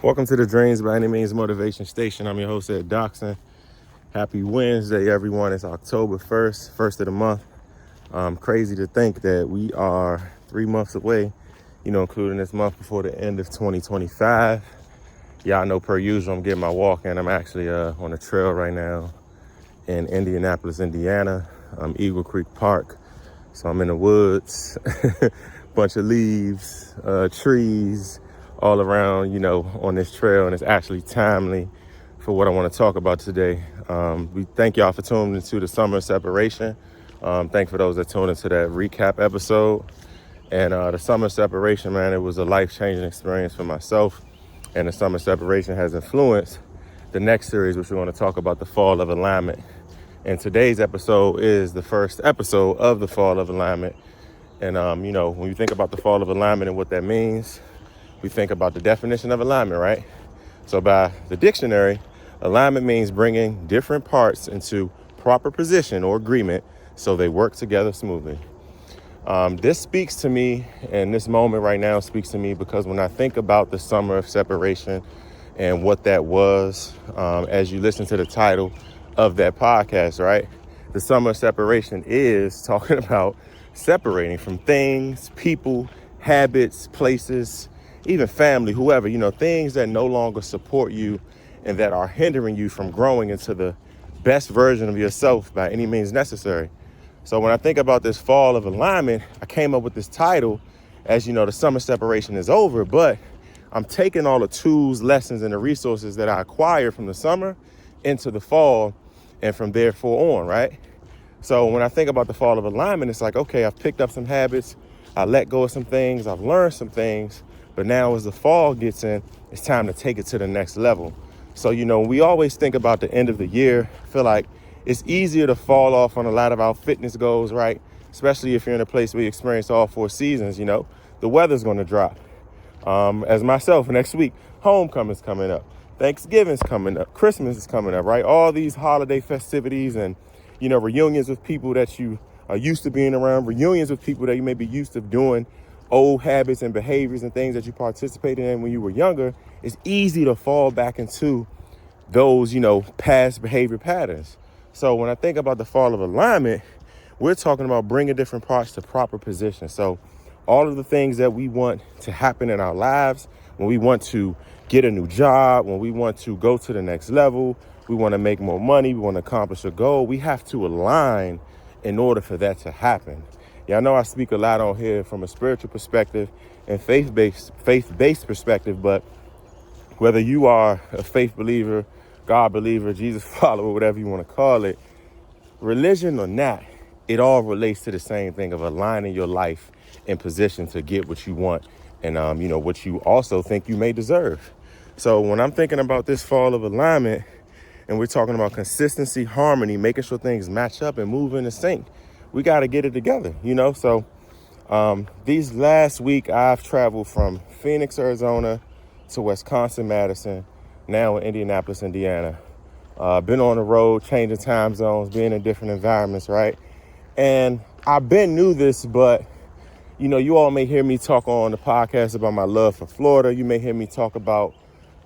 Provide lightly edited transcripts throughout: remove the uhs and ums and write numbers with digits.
Welcome to the Dreams by Any Means Motivation Station. I'm your host, Ed Doxson. Happy Wednesday, everyone. It's October 1st, first of the month. Crazy to think that we are 3 months away, including this month before the end of 2025. Y'all know, per usual, I'm getting my walk in. I'm actually on a trail right now in Indianapolis, Indiana, Eagle Creek Park. So I'm in the woods, bunch of leaves, trees all around, on this trail. And it's actually timely for what I want to talk about today. We thank y'all for tuning into the summer separation. Thank for those that tuned into that recap episode. And the summer separation, man, it was a life-changing experience for myself. And the summer separation has influenced the next series, which we're going to talk about, the fall of alignment. And today's episode is the first episode of the fall of alignment. And, when you think about the fall of alignment and what that means, we think about the definition of alignment, right? So by the dictionary, alignment means bringing different parts into proper position or agreement so they work together smoothly. This speaks to me, and this moment right now speaks to me because when I think about the summer of separation and what that was, as you listen to the title of that podcast, right? The summer of separation is talking about separating from things, people, habits, places, even family, whoever, things that no longer support you and that are hindering you from growing into the best version of yourself by any means necessary. So when I think about this fall of alignment, I came up with this title. As you know, the summer separation is over, but I'm taking all the tools, lessons, and the resources that I acquired from the summer into the fall and from therefore on, right? So when I think about the fall of alignment, it's like, okay, I've picked up some habits, I let go of some things, I've learned some things, but now as the fall gets in, it's time to take it to the next level. So, we always think about the end of the year, I feel like it's easier to fall off on a lot of our fitness goals, right? Especially if you're in a place where you experience all 4 seasons, the weather's going to drop. As myself, next week, homecoming's coming up, Thanksgiving's coming up, Christmas is coming up, right? All these holiday festivities and, reunions with people that you are used to being around, reunions with people that you may be used to doing old habits and behaviors and things that you participated in when you were younger. It's easy to fall back into those, past behavior patterns. So when I think about the fall of alignment, we're talking about bringing different parts to proper position. So all of the things that we want to happen in our lives, when we want to get a new job, when we want to go to the next level, we want to make more money, we want to accomplish a goal, we have to align in order for that to happen. Yeah, I know I speak a lot on here from a spiritual perspective and faith-based perspective, but whether you are a faith believer, God believer, Jesus follower, whatever you want to call it, religion or not, it all relates to the same thing of aligning your life in position to get what you want and, what you also think you may deserve. So when I'm thinking about this fall of alignment and we're talking about consistency, harmony, making sure things match up and move in sync, we got to get it together, So these last week, I've traveled from Phoenix, Arizona to Wisconsin, Madison, now in Indianapolis, Indiana. Been on the road, changing time zones, being in different environments, right? And I've been knew this, but, you all may hear me talk on the podcast about my love for Florida. You may hear me talk about,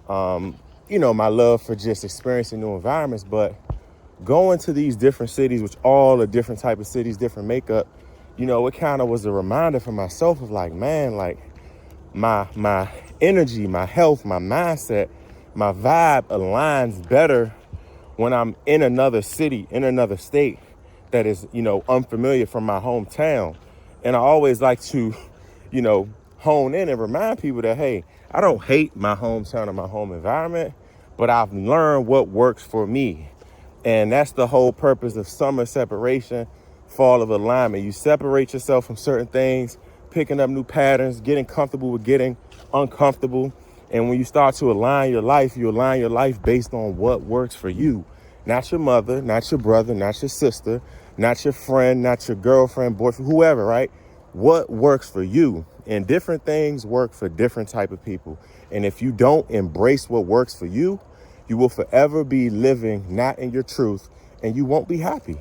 my love for just experiencing new environments, but going to these different cities, which all are different type of cities, different makeup, it kind of was a reminder for myself of like, man, like my energy, my health, my mindset, my vibe aligns better when I'm in another city, in another state that is, unfamiliar from my hometown. And I always like to, hone in and remind people that, hey, I don't hate my hometown or my home environment, but I've learned what works for me. And that's the whole purpose of summer separation, fall of alignment. You separate yourself from certain things, picking up new patterns, getting comfortable with getting uncomfortable. And when you start to align your life, you align your life based on what works for you. Not your mother, not your brother, not your sister, not your friend, not your girlfriend, boyfriend, whoever, right? What works for you? And different things work for different type of people. And if you don't embrace what works for you, you will forever be living not in your truth and you won't be happy.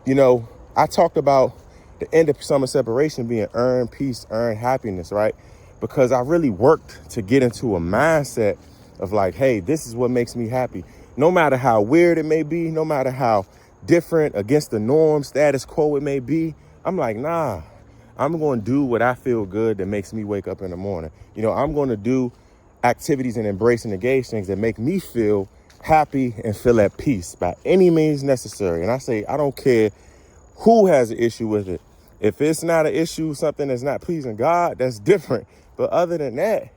I talked about the end of summer separation being earn peace, earn happiness, right? Because I really worked to get into a mindset of like, hey, this is what makes me happy. No matter how weird it may be, no matter how different, against the norm, status quo it may be, I'm like, nah, I'm going to do what I feel good that makes me wake up in the morning. I'm going to do activities and embrace and engage things that make me feel happy and feel at peace by any means necessary. And I say, I don't care who has an issue with it. If it's not an issue, something that's not pleasing God, that's different. But other than that,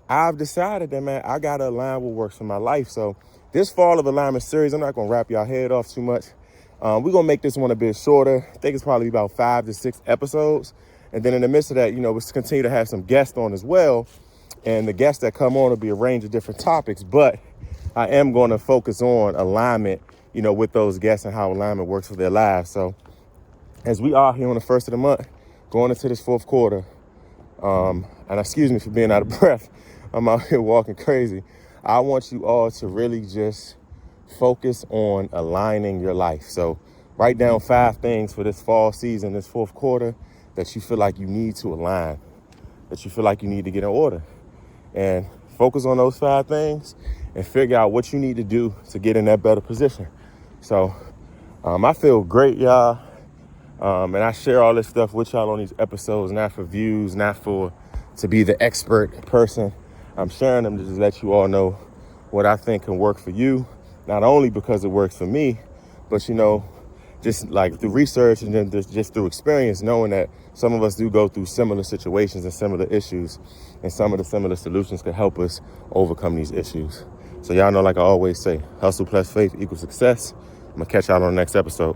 I've decided that, man, I got to align what works for my life. So this fall of alignment series, I'm not going to wrap y'all head off too much. We're going to make this one a bit shorter. I think it's probably about 5 to 6 episodes. And then in the midst of that, we'll continue to have some guests on as well. And the guests that come on will be a range of different topics. But I am going to focus on alignment, with those guests and how alignment works for their lives. So as we are here on the first of the month, going into this fourth quarter, and excuse me for being out of breath, I'm out here walking crazy. I want you all to really just focus on aligning your life. So write down 5 things for this fall season, this fourth quarter, that you feel like you need to align, that you feel like you need to get in order. And focus on those 5 things and figure out what you need to do to get in that better position. So I feel great, y'all. And I share all this stuff with y'all on these episodes, not for views, not for to be the expert person. I'm sharing them to just let you all know what I think can work for you, not only because it works for me, but, just like through research and then just through experience, knowing that some of us do go through similar situations and similar issues, and some of the similar solutions can help us overcome these issues. So y'all know, like I always say, hustle plus faith equals success. I'm going to catch y'all on the next episode.